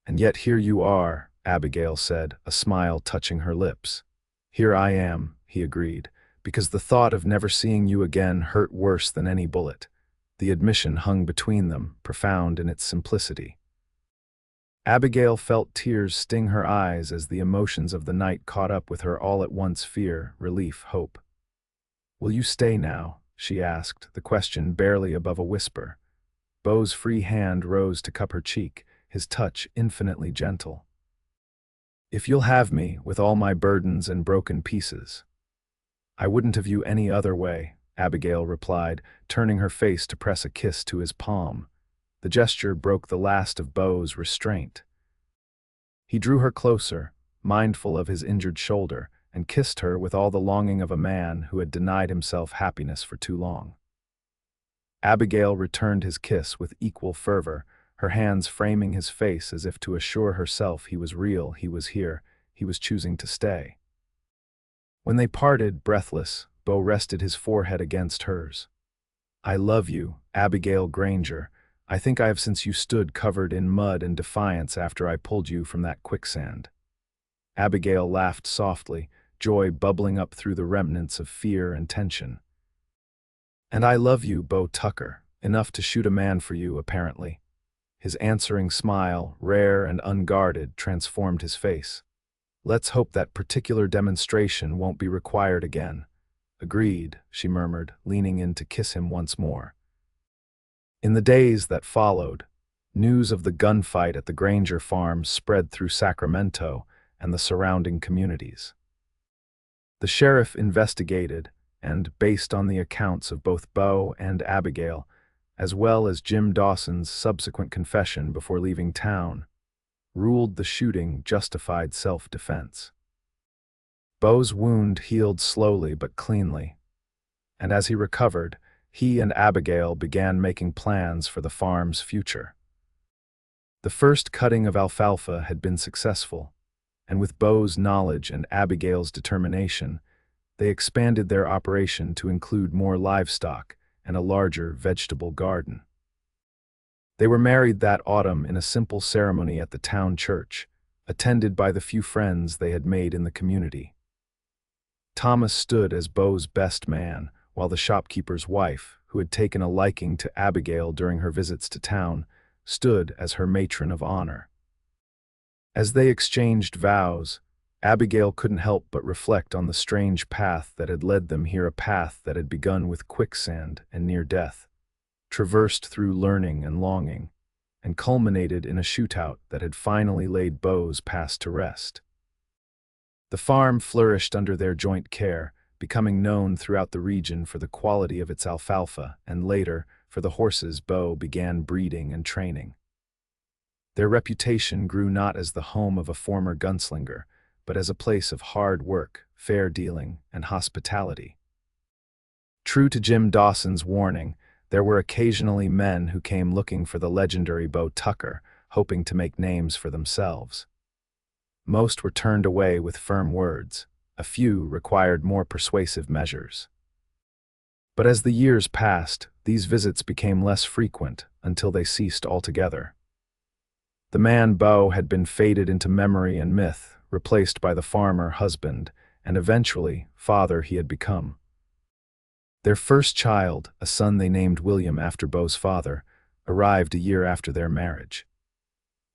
And yet here you are," Abigail said, a smile touching her lips. "Here I am," he agreed, "because the thought of never seeing you again hurt worse than any bullet." The admission hung between them, profound in its simplicity. Abigail felt tears sting her eyes as the emotions of the night caught up with her all at once: fear, relief, hope. "Will you stay now?" she asked, the question barely above a whisper. Beau's free hand rose to cup her cheek, his touch infinitely gentle. "If you'll have me, with all my burdens and broken pieces." "I wouldn't have you any other way," Abigail replied, turning her face to press a kiss to his palm. The gesture broke the last of Beau's restraint. He drew her closer, mindful of his injured shoulder, and kissed her with all the longing of a man who had denied himself happiness for too long. Abigail returned his kiss with equal fervor, her hands framing his face as if to assure herself he was real, he was here, he was choosing to stay. When they parted, breathless, Beau rested his forehead against hers. "I love you, Abigail Granger. I think I have since you stood covered in mud and defiance after I pulled you from that quicksand." Abigail laughed softly, joy bubbling up through the remnants of fear and tension. "And I love you, Beau Tucker, enough to shoot a man for you, apparently." His answering smile, rare and unguarded, transformed his face. "Let's hope that particular demonstration won't be required again." "Agreed," she murmured, leaning in to kiss him once more. In the days that followed, news of the gunfight at the Granger farm spread through Sacramento and the surrounding communities. The sheriff investigated, and based on the accounts of both Beau and Abigail, as well as Jim Dawson's subsequent confession before leaving town, ruled the shooting justified self-defense. Beau's wound healed slowly but cleanly, and as he recovered, he and Abigail began making plans for the farm's future. The first cutting of alfalfa had been successful, and with Beau's knowledge and Abigail's determination, they expanded their operation to include more livestock and a larger vegetable garden. They were married that autumn in a simple ceremony at the town church, attended by the few friends they had made in the community. Thomas stood as Beau's best man, while the shopkeeper's wife, who had taken a liking to Abigail during her visits to town, stood as her matron of honor. As they exchanged vows, Abigail couldn't help but reflect on the strange path that had led them here, a path that had begun with quicksand and near death, traversed through learning and longing, and culminated in a shootout that had finally laid Beau's past to rest. The farm flourished under their joint care, becoming known throughout the region for the quality of its alfalfa and later for the horses Beau began breeding and training. Their reputation grew not as the home of a former gunslinger, but as a place of hard work, fair dealing, and hospitality. True to Jim Dawson's warning, there were occasionally men who came looking for the legendary Beau Tucker, hoping to make names for themselves. Most were turned away with firm words. A few required more persuasive measures. But as the years passed, these visits became less frequent until they ceased altogether. The man Beau had been faded into memory and myth, replaced by the farmer husband, and eventually father he had become. Their first child, a son they named William after Beau's father, arrived a year after their marriage.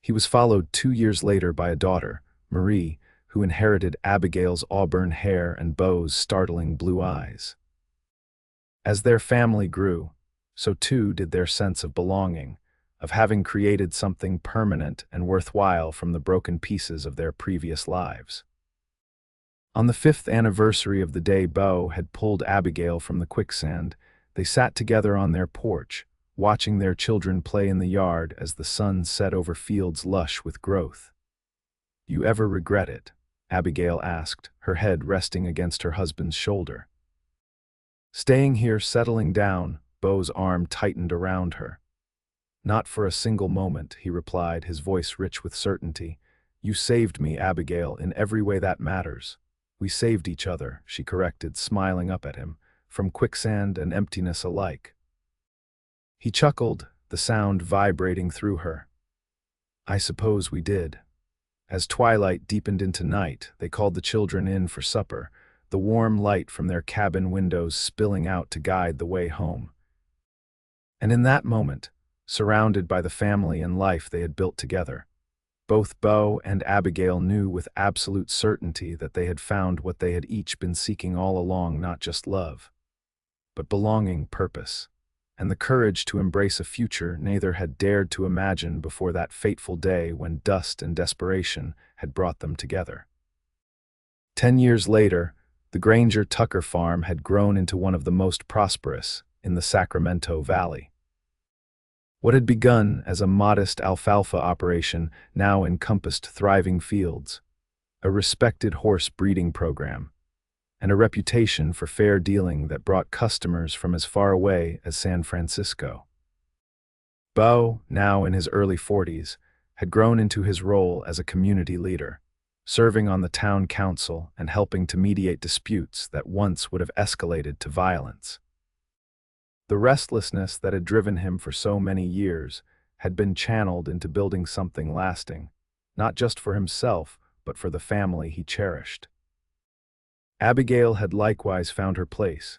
He was followed 2 years later by a daughter, Marie, who inherited Abigail's auburn hair and Beau's startling blue eyes. As their family grew, so too did their sense of belonging, of having created something permanent and worthwhile from the broken pieces of their previous lives. On the 5th anniversary of the day Beau had pulled Abigail from the quicksand, they sat together on their porch, watching their children play in the yard as the sun set over fields lush with growth. "You ever regret it?" Abigail asked, her head resting against her husband's shoulder. Staying here, settling down, Beau's arm tightened around her. "Not for a single moment," he replied, his voice rich with certainty. "You saved me, Abigail, in every way that matters." "We saved each other," she corrected, smiling up at him, "from quicksand and emptiness alike." He chuckled, the sound vibrating through her. "I suppose we did." As twilight deepened into night, they called the children in for supper, the warm light from their cabin windows spilling out to guide the way home. And in that moment, surrounded by the family and life they had built together, both Beau and Abigail knew with absolute certainty that they had found what they had each been seeking all along, not just love, but belonging, purpose, and the courage to embrace a future neither had dared to imagine before that fateful day when dust and desperation had brought them together. 10 years later, the Granger Tucker farm had grown into one of the most prosperous in the Sacramento Valley. What had begun as a modest alfalfa operation now encompassed thriving fields, a respected horse breeding program, and a reputation for fair dealing that brought customers from as far away as San Francisco. Beau, now in his early 40s, had grown into his role as a community leader, serving on the town council and helping to mediate disputes that once would have escalated to violence. The restlessness that had driven him for so many years had been channeled into building something lasting, not just for himself, but for the family he cherished. Abigail had likewise found her place,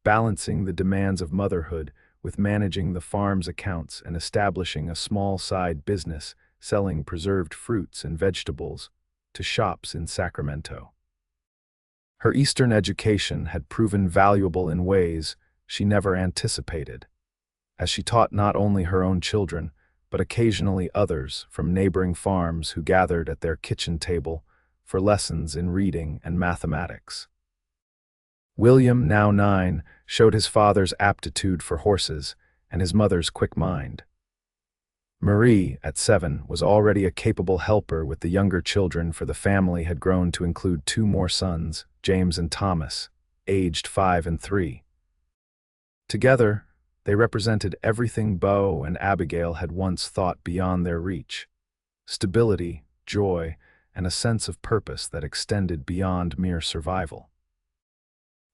balancing the demands of motherhood with managing the farm's accounts and establishing a small side business selling preserved fruits and vegetables to shops in Sacramento. Her Eastern education had proven valuable in ways she never anticipated. as she taught not only her own children, but occasionally others from neighboring farms who gathered at their kitchen table for lessons in reading and mathematics. William, now 9, showed his father's aptitude for horses and his mother's quick mind. Marie, at 7, was already a capable helper with the younger children, for the family had grown to include 2 more sons, James and Thomas, aged 5 and 3. Together, they represented everything Beau and Abigail had once thought beyond their reach: stability, joy, and a sense of purpose that extended beyond mere survival.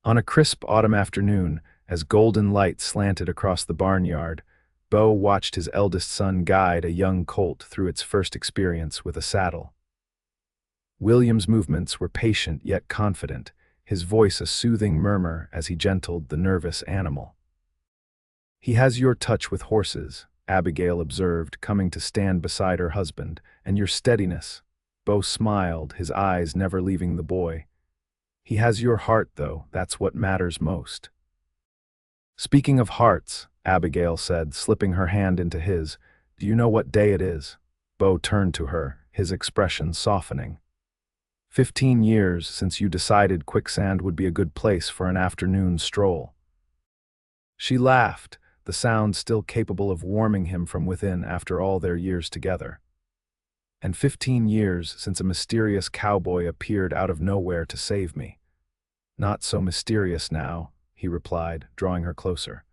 On a crisp autumn afternoon, as golden light slanted across the barnyard, Beau watched his eldest son guide a young colt through its first experience with a saddle. William's movements were patient yet confident, his voice a soothing murmur as he gentled the nervous animal. "He has your touch with horses," Abigail observed, coming to stand beside her husband, "and your steadiness." Beau smiled, his eyes never leaving the boy. "He has your heart, though, that's what matters most." "Speaking of hearts," Abigail said, slipping her hand into his, "do you know what day it is?" Beau turned to her, his expression softening. 15 years since you decided Quicksand would be a good place for an afternoon stroll." She laughed, the sound still capable of warming him from within after all their years together. "And 15 years since a mysterious cowboy appeared out of nowhere to save me." "Not so mysterious now," he replied, drawing her closer.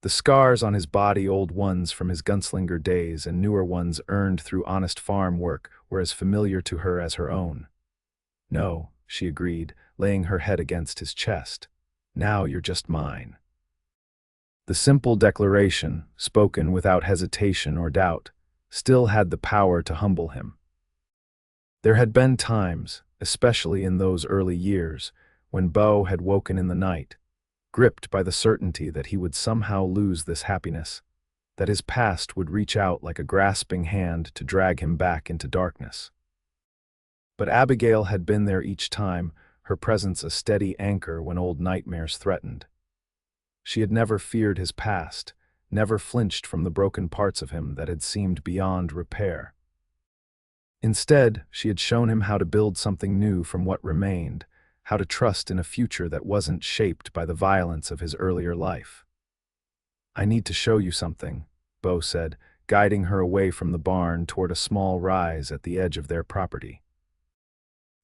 The scars on his body, old ones from his gunslinger days and newer ones earned through honest farm work, were as familiar to her as her own. "No," she agreed, laying her head against his chest. "Now you're just mine." The simple declaration, spoken without hesitation or doubt, still had the power to humble him. There had been times, especially in those early years, when Beau had woken in the night, gripped by the certainty that he would somehow lose this happiness, that his past would reach out like a grasping hand to drag him back into darkness. But Abigail had been there each time, her presence a steady anchor when old nightmares threatened. She had never feared his past, never flinched from the broken parts of him that had seemed beyond repair. Instead, she had shown him how to build something new from what remained, how to trust in a future that wasn't shaped by the violence of his earlier life. "I need to show you something," Beau said, guiding her away from the barn toward a small rise at the edge of their property.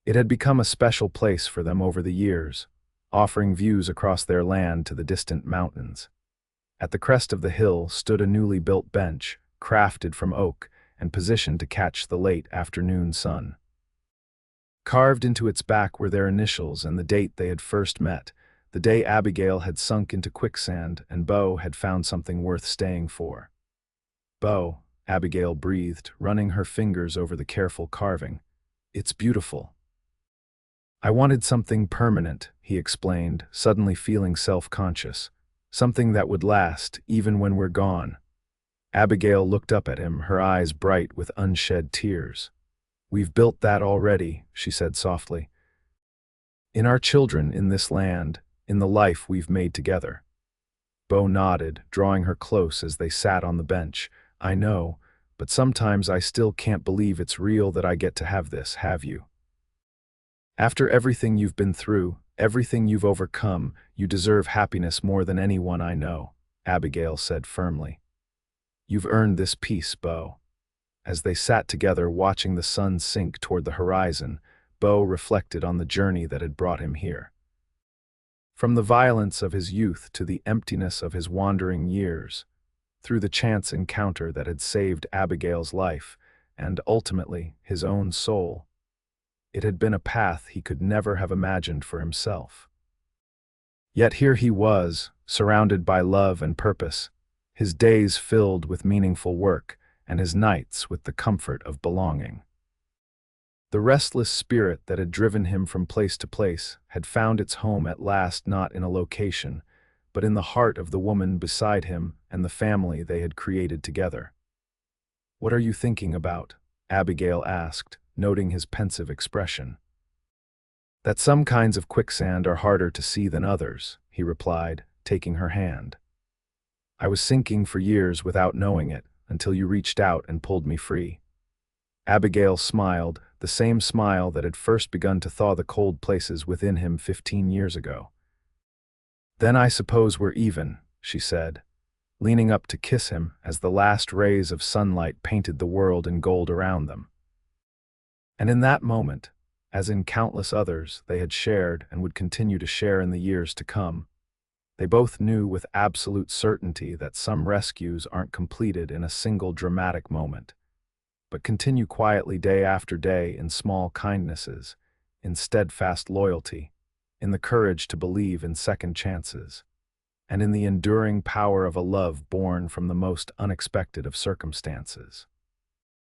It had become a special place for them over the years, offering views across their land to the distant mountains. At the crest of the hill stood a newly built bench, crafted from oak and positioned to catch the late afternoon sun. Carved into its back were their initials and the date they had first met, the day Abigail had sunk into quicksand and Beau had found something worth staying for. "Beau," Abigail breathed, running her fingers over the careful carving. "It's beautiful." "I wanted something permanent," he explained, suddenly feeling self-conscious. "Something that would last, even when we're gone." Abigail looked up at him, her eyes bright with unshed tears. "We've built that already," she said softly. "In our children, in this land, in the life we've made together." Beau nodded, drawing her close as they sat on the bench. "I know, but sometimes I still can't believe it's real that I get to have this, have you? After everything you've been through, everything you've overcome, you deserve happiness more than anyone I know," Abigail said firmly. "You've earned this peace, Beau." As they sat together watching the sun sink toward the horizon, Beau reflected on the journey that had brought him here. From the violence of his youth to the emptiness of his wandering years, through the chance encounter that had saved Abigail's life, and ultimately his own soul. It had been a path he could never have imagined for himself. Yet here he was, surrounded by love and purpose, his days filled with meaningful work, and his nights with the comfort of belonging. The restless spirit that had driven him from place to place had found its home at last, not in a location, but in the heart of the woman beside him and the family they had created together. "What are you thinking about?" Abigail asked, noting his pensive expression. "That some kinds of quicksand are harder to see than others," he replied, taking her hand. I was sinking for years without knowing it, until you reached out and pulled me free." Abigail smiled, the same smile that had first begun to thaw the cold places within him 15 years ago. "Then I suppose we're even," she said, leaning up to kiss him as the last rays of sunlight painted the world in gold around them. And in that moment, as in countless others they had shared and would continue to share in the years to come, they both knew with absolute certainty that some rescues aren't completed in a single dramatic moment, but continue quietly day after day in small kindnesses, in steadfast loyalty, in the courage to believe in second chances, and in the enduring power of a love born from the most unexpected of circumstances.